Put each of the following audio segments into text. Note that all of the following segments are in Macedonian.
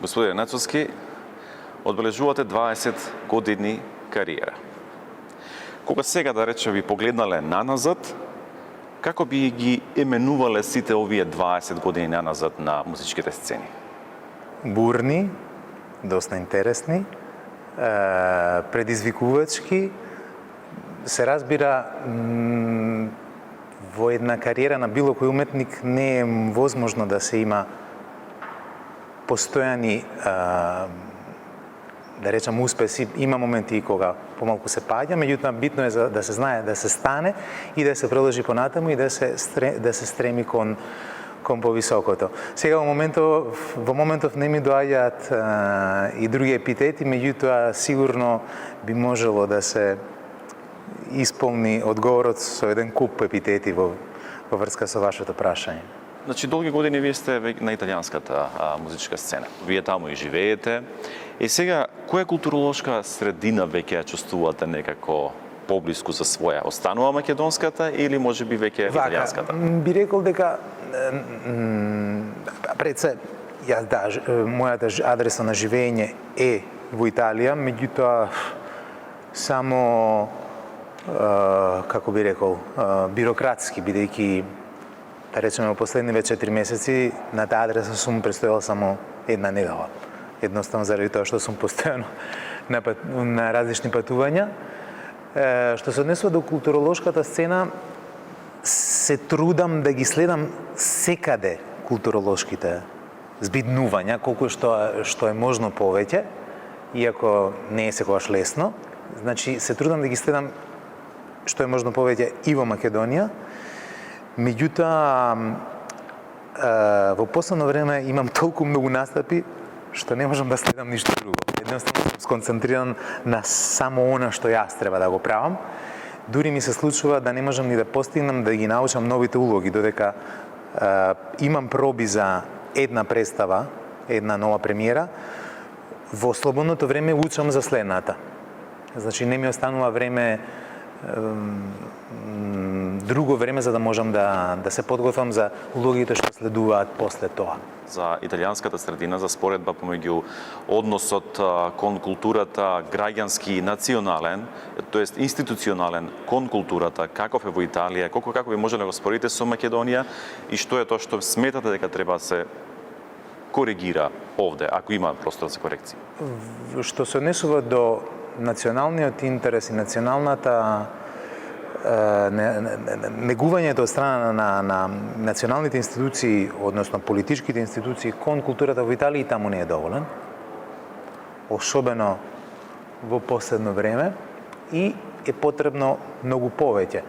Господине Нацовски, одбележувате 20 години кариера. Кога сега, да рече, ви погледнале наназад, како би ги именувале сите овие 20 години наназад на музичките сцени? Бурни, доста интересни, предизвикувачки. Се разбира, во една кариера на било кој уметник не е возможно да се има постојани, да речам, успеси. Има моменти кога помалку се паѓа, меѓутоа битно е да се знае да се стане и да се продолжи понатаму и да се стреми кон повисокото. Сега во моментов не ми доаѓаат и други епитети, меѓутоа сигурно би можело да се исполни одговорот со еден куп епитети во врска со вашето прашање. Значи, долги години вие сте на италијанската музичка сцена. Вие таму и живеете. И сега, која културолошка средина веќе ја чувствувате некако поблиску за своја? Останува македонската или може би веќе италијанската? Би рекол дека пред се, мојата адреса на живење е во Италија, меѓутоа само како би рекол, бирократски, бидејќи, да речеме, во последниве 4 месеци на таа адреса сум престојал само една недела. Едноставно заради тоа што сум постојано на различни патувања. Што се однесува до културолошката сцена, се трудам да ги следам секаде културолошките збиднувања, колку што е можно повеќе, иако не е секогаш лесно. Значи, се трудам да ги следам што е можно повеќе и во Македонија. Меѓутоа, во последно време имам толку многу настапи што не можам да следам ништо друго. Едноставно сум сконцентриран на само она што јас треба да го правам. Дури ми се случува да не можам ни да постигнам да ги научам новите улоги, додека имам проби за една представа, една нова премиера, во слободното време учам за следната. Значи, не ми останува време, друго време за да можам да се подготвам за улогите што следуваат после тоа. За италијанската средина, за споредба помеѓу односот кон културата граѓански и национален, тоест институционален кон културата, каков е во Италија, како би можеле да го споредите со Македонија и што е тоа што сметате дека треба да се коригира овде, ако има простор за корекција? Што се однесува до националниот интерес и националната негувањето од страна на националните институции, односно политичките институции кон културата во Италија, таму не е доволен. Особено во последно време, и е потребно многу повеќе.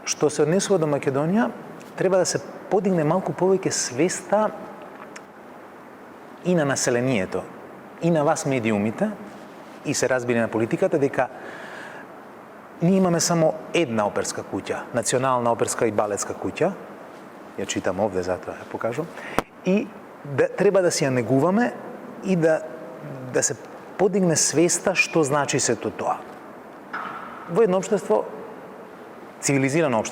Што се однесува до Македонија, треба да се подигне малку повеќе свеста и на населението, и на вас медиумите, и се разбира на политиката, дека ние имаме само една оперска куќа, национална оперска и балетска куќа, ја читам овде, затоа ја покажувам, и треба да си ја негуваме и да се подигне свеста што значи сето тоа. Во едно општество, цивилизирано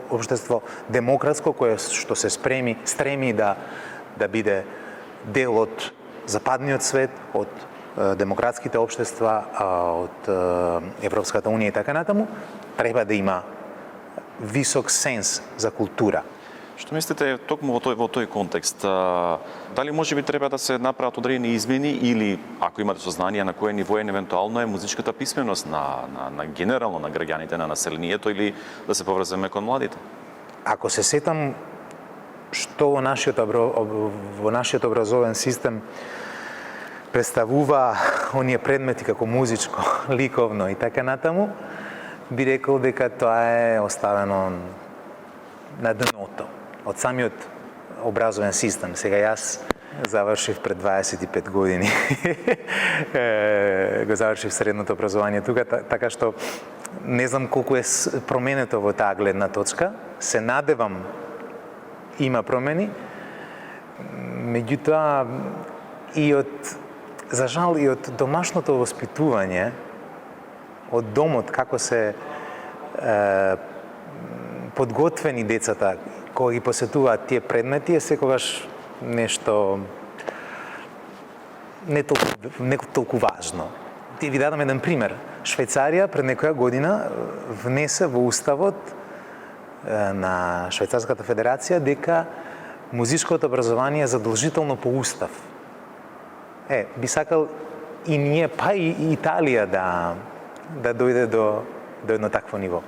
општество демократско, кое што се стреми да биде дел од западниот свет, од демократските општества, од Европската унија и така натаму, треба да има висок сенс за култура. Што мислите токму во тој контекст? Дали можеби треба да се направат одредени измени или, ако имате сознание, на кое ниво евентуално е музичката писменост на генерално на граѓаните, на населението, или да се поврземе кон младите? Ако се сетам што во нашиот образовен систем представува оние предмети како музичко, ликовно и така натаму, би рекол дека тоа е оставено на дното од самиот образовен систем. Сега јас завршив пред 25 години. Го завршив средното образование тука, така што не знам колку е променето во таа гледна точка. Се надевам има промени, меѓутоа за жал и од домашното воспитување, од домот, како се подготвени децата кога ги посетуваат тие предмети, е секогаш нешто не толку важно. Ти ви дадам еден пример. Швајцарија пред некоја година внесе во уставот на Швајцарската федерација дека музичкото образование е задолжително по устав. Би сакал и ние, па и Италија да дојде до едно такво ниво.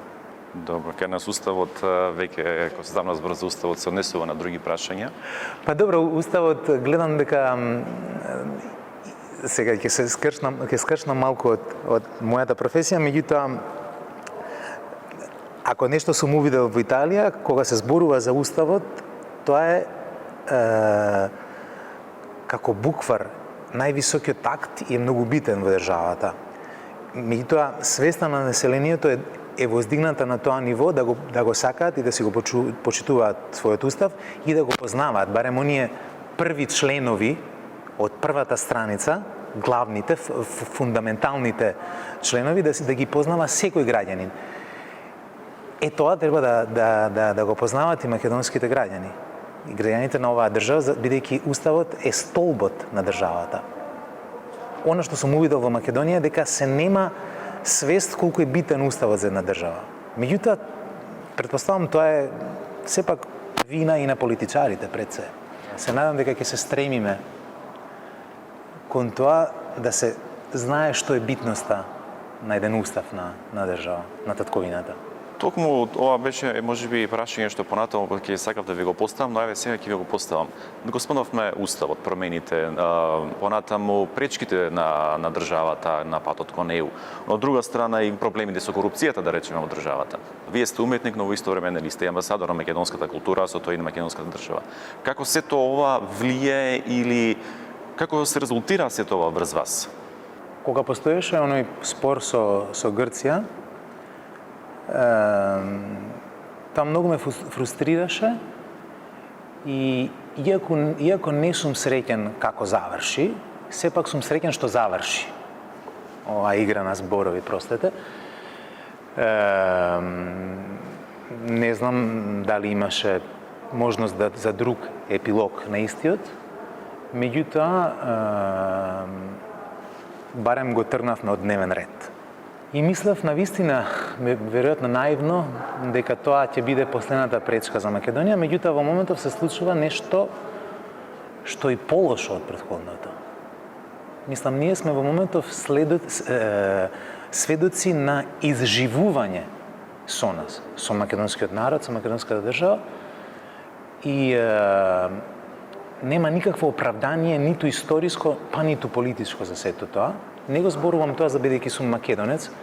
Добро, кај нас уставот веќе, ако се давно збор за уставот, се однесува на други прашања. Па добро, уставот гледам дека сега ќе скршнам малку од мојата професија, меѓутоа ако нешто сум увидел во Италија, кога се зборува за уставот, тоа е како буквар највисокиот акт и е многу битен во државата. Меѓутоа, свеста на населението е воздигната на тоа ниво да го сакаат и да си го почитуваат својот устав и да го познаваат, барем оние први членови од првата страница, главните, фундаменталните членови, да ги познава секој граѓанин. Тоа треба да го познаваат и македонските граѓани. И граѓаните на оваа држава, бидејќи уставот е столбот на државата. Она што сум увидел во Македонија дека се нема свест колку е битен уставот за една држава. Меѓутоа, претпоставам тоа е сепак вина и на политичарите пред се. Се надам дека ќе се стремиме кон тоа да се знае што е битноста на еден устав на држава, на татковината. Токму ова беше можеби прашање што понатаму ќе сакав да ви го поставам, но еве сега ќе ви го поставам. Го спомнавме уставот, промените, понатаму пречките на државата на патот кон ЕУ. Но од друга страна и проблемите со корупцијата, да речеме, во државата. Вие сте уметник, но во исто време сте амбасадор на македонската култура, со тоа и на македонската држава. Како сето ова влие или како се резултира сето ова врз вас? Кога постоеше оној спор со Грција, тоа многу ме фрустрираше и иако не сум среќен како заврши, сепак сум среќен што заврши. Ова игра на зборови, простете. Не знам дали имаше можност за друг епилог на истиот, меѓутоа барем го тргнавме од дневен ред. И мислев навистина, веројатно наивно, дека тоа ќе биде последната пречка за Македонија, меѓутоа во моментов се случува нешто што и полошо од претходното. Мислам, ние сме во моментов сведоци на изживување со нас, со македонскиот народ, со македонската држава и нема никакво оправдание, ниту историско, па ниту политичко за сето тоа. Не го зборувам тоа за бидејќи сум македонец,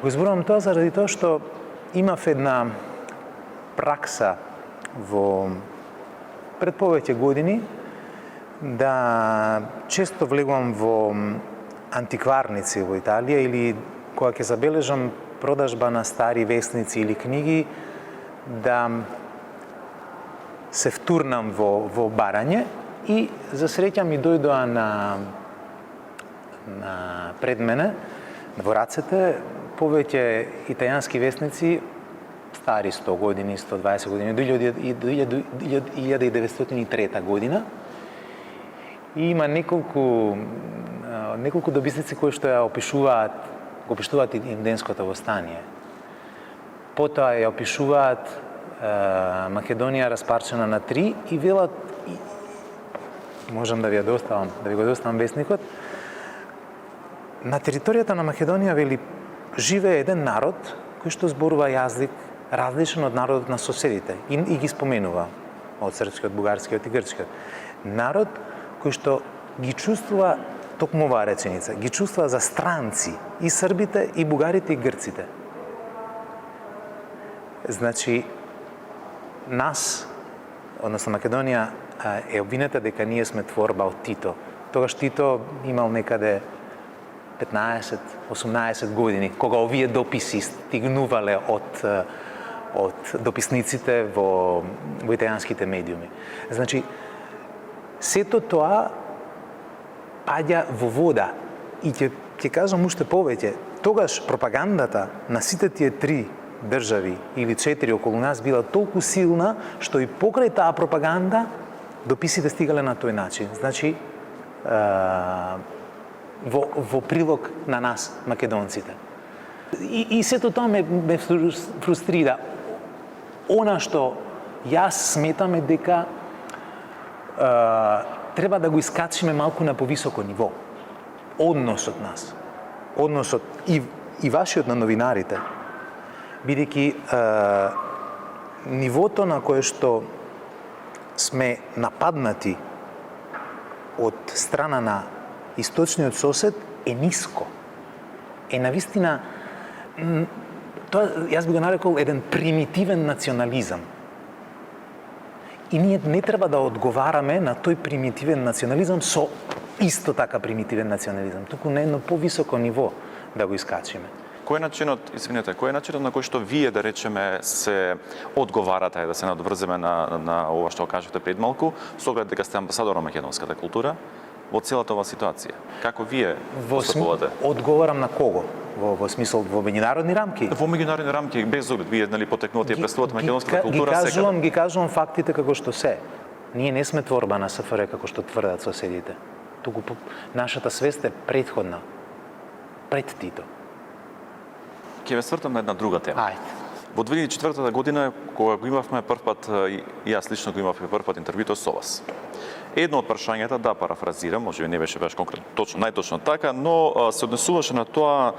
го зборувам тоа заради тоа што имав една пракса пред повеќе години да често влегувам во антикварници во Италија или кога ќе забележам продажба на стари весници или книги, да се втурнам во барање и за среќа ми дојдоа пред мене, во рацете, повеќе италијански весници, стари 100 години, 120 години, до 1903 година. И има неколку дописници кои што ја опишуваат Инденското востание. Потоа ја опишуваат Македонија распарчена на три и велат, можам да ви го доставам весникот, на територијата на Македонија, вели, живее еден народ кој што зборува јазик различен од народот на соседите и ги споменува од српскиот, бугарскиот и грчкиот. Народ кој што ги чувствува, токму оваа реченица, ги чувствува за странци и србите, и бугарите, и грците. Значи, нас, односно Македонија, е обвинета дека ние сме творба од Тито. Тогаш Тито имал некаде 15-18 години, кога овие дописи стигнувале од дописниците во италијанските медиуми. Значи, сето тоа паѓа во вода и ќе кажам уште повеќе. Тогаш пропагандата на сите тие три држави или 4 околу нас била толку силна што и покрај таа пропаганда дописите стигале на тој начин. Значи, во прилог на нас, македонците. И сето тоа ме фрустрира. Она што јас сметам е дека треба да го искачиме малку на повисоко ниво. Односот нас. Односот и вашиот на новинарите. Бидејќи нивото на кое што сме нападнати од страна на источниот сосед е ниско. Е навистина, тоа јас би го нарекол еден примитивен национализам. И ние не треба да одговараме на тој примитивен национализам со исто така примитивен национализам, туку на едно повисоко ниво да го искачиме. Кој е начинот, извинете, кој е начинот на кој што вие, да речеме, се одговарате, да се надврземе на ова што кажете пред малку, со оглед дека сте амбасадор на македонската култура, во целата оваа ситуација? Како вие постапувате? Одговарам на кого? Во смисол во меѓународни рамки? Во меѓународни рамки, без оглед, вие потекнувате и представувате македонската култура секаде. Ги кажувам фактите како што се. Ние не сме творба на СФР како што тврдат соседите. Туку нашата свест е претходна. Пред Тито. Ќе ве свртам на една друга тема. Ајде. Во 2004 година, кога го имавме прв пат, и јас лично го имав прв пат интервјуто со вас. Едно од прашањата, да парафразирам, можеби не беше баш конкретно, најточно така, но се однесуваше на тоа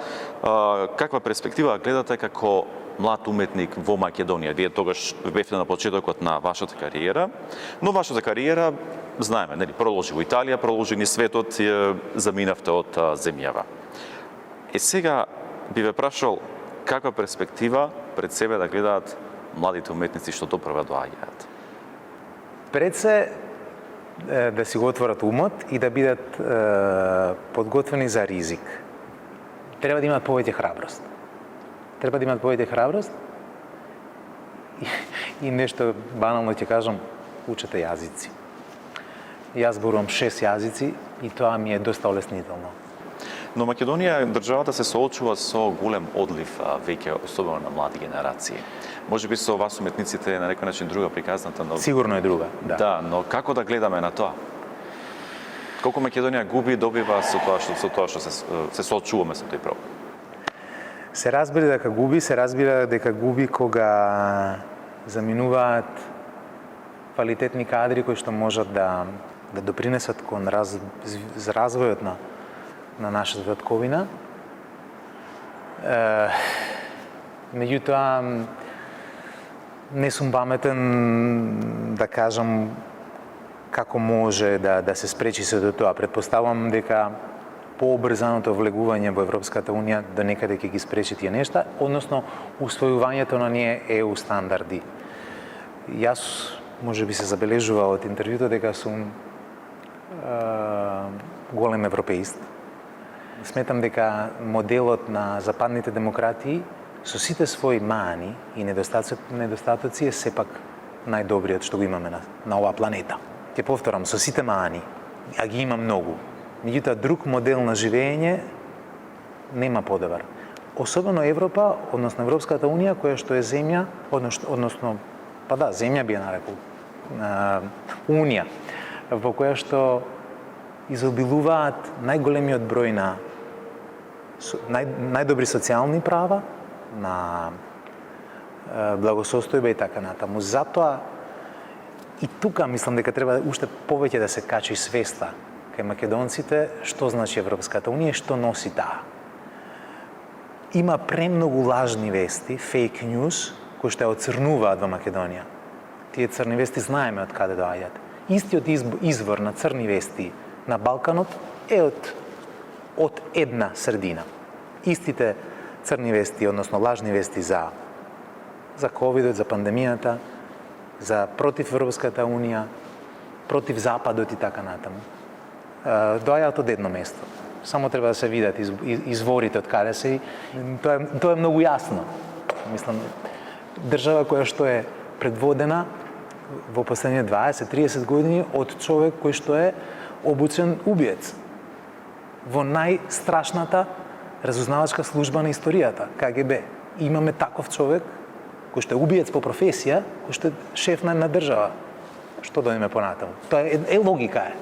каква перспектива гледате како млад уметник во Македонија. Вие тогаш бевте на почетокот на вашата кариера, но вашата кариера, знаеме, нели, проложи во Италија, проложи ни светот, заминавте од земјава. Сега би ве прашал каква перспектива пред себе да гледаат младите уметници што допрва доаѓаат? Пред се да си го отворат умот и да бидат подготвени за ризик. Треба да имат повеќе храброст. Треба да имат повеќе храброст и нешто банално ќе кажам, учете јазици. Јас зборувам 6 јазици и тоа ми е доста олеснително. Но Македонија, државата се соочува со голем одлив веќе, особено на млади генерации. Може би со вас уметниците е на некој начин друга приказната, но Сигурно е друга, да. Да, но како да гледаме на тоа? Колку Македонија губи, добива со тоа што се соочуваме со тој проблем? Се разбира дека губи кога заминуваат квалитетни кадри кои што можат да допринесат кон развојот на нашата татковина. Меѓутоа, не сум паметен да кажам како може да се спречи се до тоа. Предпоставувам дека пообрзаното влегување во Европската Унија до некаде ќе ги спречи тие нешта, односно усвојувањето на ние ЕУ стандарди. Јас можеби се забележува од интервјуто дека сум голем европеист. Сметам дека моделот на западните демократии со сите своји мани и недостатоци е сепак најдобриот што го имаме на оваа планета. Ќе повторам, со сите мани, а ги има многу. Меѓутоа, друг модел на живење нема подобар. Особено Европа, односно Европската Унија, која што е земја, земја би ја нарекол, Унија, во која што изобилуваат најголемиот број на најдобри социјални права, на благосостојба и така натаму. Затоа и тука мислам дека треба уште повеќе да се качи свеста кај македонците што значи Европската Унија и што носи таа. Има премногу лажни вести, фейк ньюс, кои што ја оцрнуваат во Македонија. Тие црни вести знаеме од каде доаѓаат. Истиот извор на црни вести на Балканот е од една средина. Истите црни вести, односно лажни вести за ковидот, за пандемијата, за против Европската Унија, против Западот и така натаму, доаѓаат од едно место. Само треба да се видат изворите од каде се. Тоа е многу јасно. Мислам, држава која што е предводена во последните 20-30 години од човек кој што е обучен убиец во најстрашната разузнавачка служба на историјата, КГБ. Имаме таков човек кој што е убиец по професија, кој што е шеф на држава. Што да име понатаму? Тоа е логика е.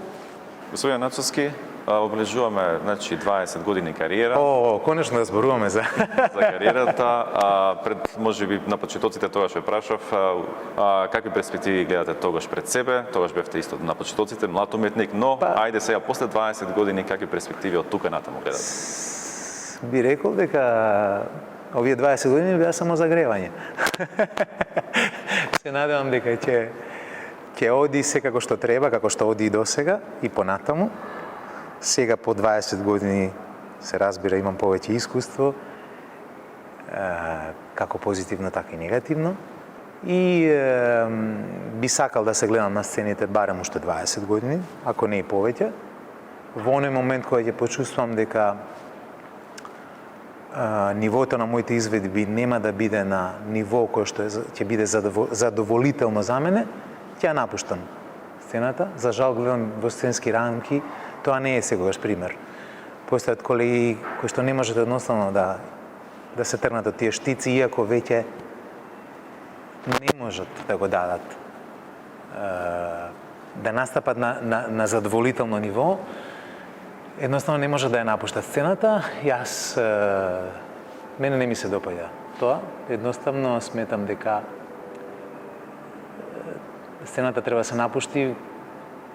Господин Нацовски, облежуваме 20 години кариера. Конечно да зборуваме за За кариерата. Пред, може би, на почетоците тогаш ве прашав, какви перспективи гледате тогаш пред себе? Тогаш бевте исто на почетоците, млад уметник, но ајде сега, после 20 години, какви перспективи од тука натаму гледате? би рекол дека овие 20 години беа само загревање. Се надевам дека ќе оди се како што треба, како што оди и досега и понатаму. Сега по 20 години се разбира имам повеќе искуство, како позитивно, така и негативно. И би сакал да се гледам на сцените барем уште 20 години, ако не и повеќе. Во оној момент кога ќе почувствувам дека нивото на моите изведби нема да биде на ниво кој што ќе биде задоволително за мене, ќе ја напуштам сцената. За жал гледам во сценски рамки, тоа не е секогаш пример. Постојат колеги кои што не можат едноставно да се тргнат од тие штици, иако веќе не можат да го дадат, да настапат на задоволително ниво, едноставно не може да ја напуштат сцената. Јас, мене не ми се допаѓа тоа. Едноставно сметам дека сцената треба да се напушти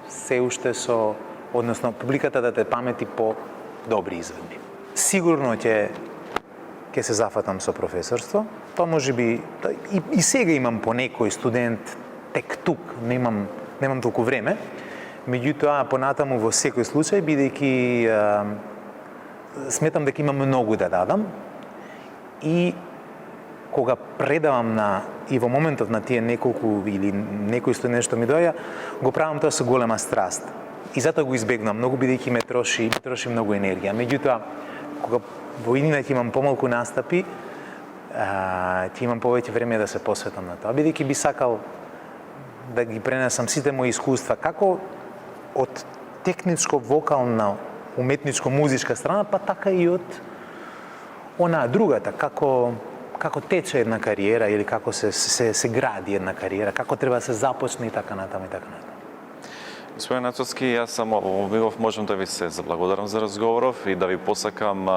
се уште со, односно публиката да те памети по добри изведби. Сигурно ќе се зафатам со професорство. Тоа можеби и сега имам по некој студент тек тук, немам толку време. Меѓутоа, понатаму во секој случај, бидејќи сметам дека имам многу да дадам и кога предавам и во моментов на тие неколку или некој студент што ми доја, го правам тоа со голема страст. И затоа го избегнам многу, бидејќи ме троши многу енергија. Меѓутоа, кога во иднина ќе имам помалку настапи, ќе имам повеќе време да се посветам на тоа, бидејќи би сакал да ги пренесам сите мои искуства, како од техничко-вокална, уметничко-музичка страна, па така и од она другата, како тече една кариера или како се гради една кариера, како треба да се започне и така натаму и така натаму. Господин Нацовски, јас само во мигов можам да ви се заблагодарам за разговоров и да ви посакам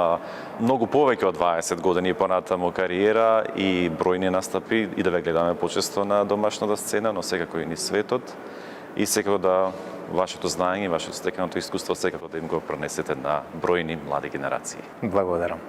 многу повеќе од 20 години понатаму кариера и бројни настапи и да ве гледаме почесто на домашната сцена, но секако и низ светот. И секако да вашето знаење и вашето стекнато искуство секако да им го пренесете на бројни млади генерации. Благодарам.